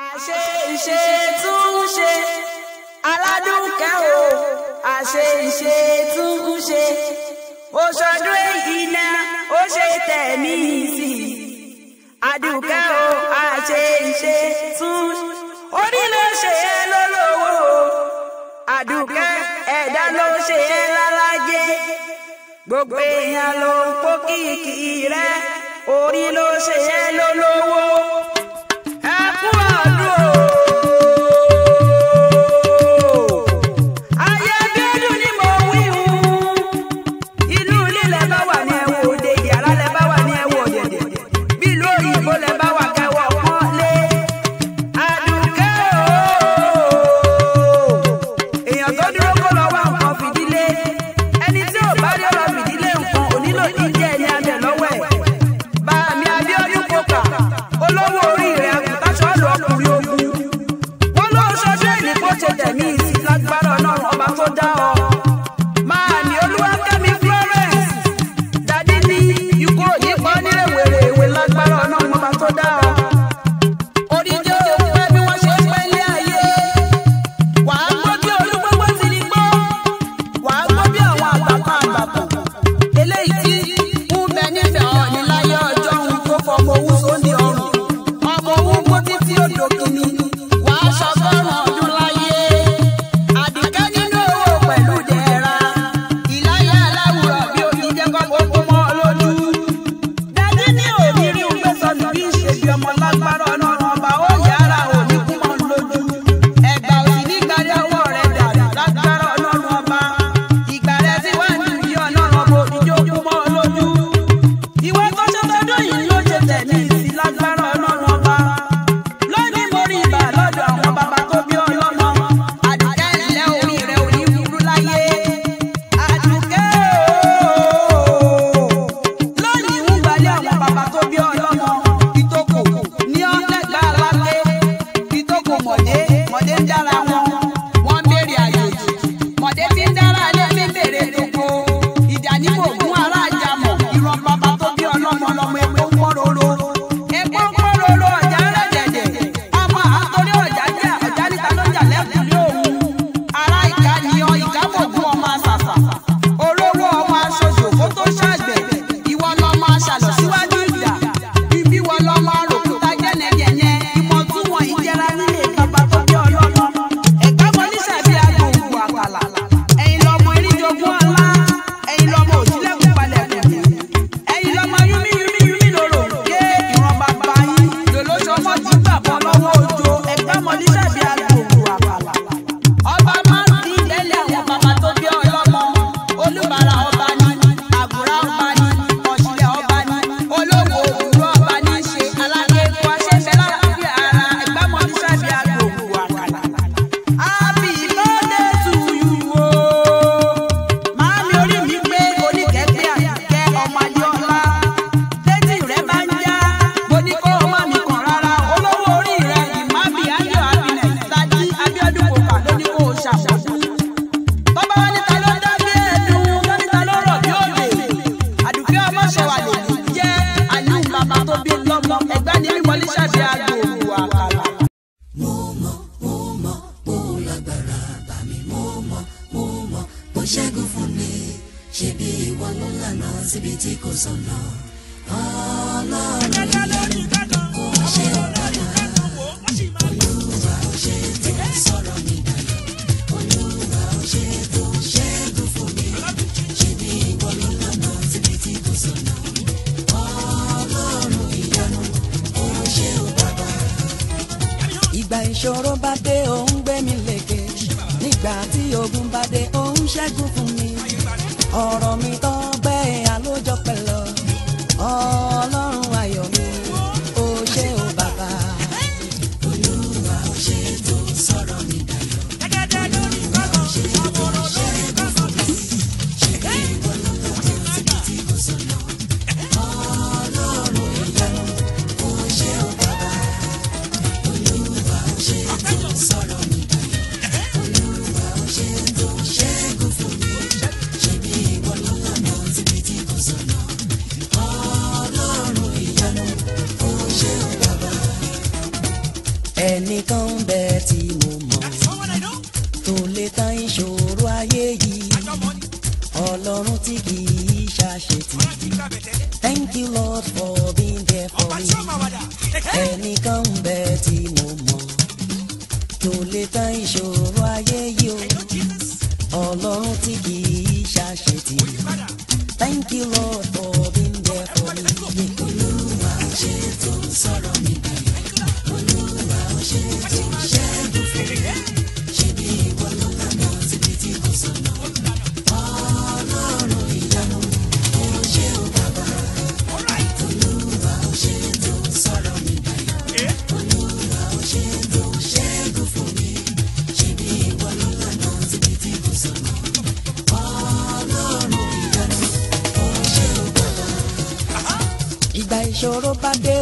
àṣe ìṣe tún ṣe aládùnkẹ́ o àṣe ìṣe tún ṣe oṣọdún èyí náà ó ṣe tẹ̀mí sí àdùnkẹ́ o àṣe ìṣe tún orí ló ṣe é lólówó àdùnkẹ́ ẹ̀dá ló ṣe é lálájé gbogbo èèyàn ló ń pò kìkì rẹ orí ló ṣe é lólówó. Ìgbà ìṣòro bá dé òun gbé mi lékè, nígbà tí ogun bá dé òun ṣẹ́gun fún mi. Ọ̀rọ̀ mi tán bẹ́ẹ̀ àlójọ pẹ̀lọ́, Ọlọ́run ayọ̀ mi, ó ṣé o bàbá. Olúwa ó ṣé tó sọ̀rọ̀ mi dayọ̀. Olúwa ó ṣé tó ṣẹ́gun fún mi. Ṣé bí ìwọ ló lọ́jọ́ síbi tí kò sọ̀nà? Ọlọ́run ìyanu, ó ṣé o bàbá. Olúwa ó ṣé tó sọ̀rọ̀ mi dayọ̀. Olúwa ó ṣé tó ṣẹ́gun fún mi. Ṣé bí ìwọ ló lọ́jọ́ síbi tí kò sọ̀nà? Ọlọ́run ìyanu, ó ṣé o bàbá. ẹnìkan ń bẹ tí mo mọ̀ tó lè tán ìṣòro ayé yìí ọlọ́run tí kì í ṣàṣetì. Thank you Lord for being there for me. ẹnìkan ń bẹ tí mo mọ̀ tó lè tán ìṣòro ayé yìí ọlọ́run tí kì í ṣàṣetì. Thank you Lord for being there for me. Olúwa ó ṣe tó sọ̀rọ̀ mi dayọ̀. Olúwa ó ṣe tó ṣẹ́gun fún mi. Ṣé bí ìwọ ló lànà síbi tí kò sọ̀nà. Ọlọ́run ìyanu ó ṣe ó bàbá. Olúwa ó ṣe tó sọ̀rọ̀ mi dayọ̀. Olúwa ó ṣe tó ṣẹ́gun fún mi. Ṣé bí ìwọ ló lànà síbi tí kò sọ̀nà. Ọlọ́run ìyanu ó ṣe ó bàbá. Ìgbà ìṣòro bá dé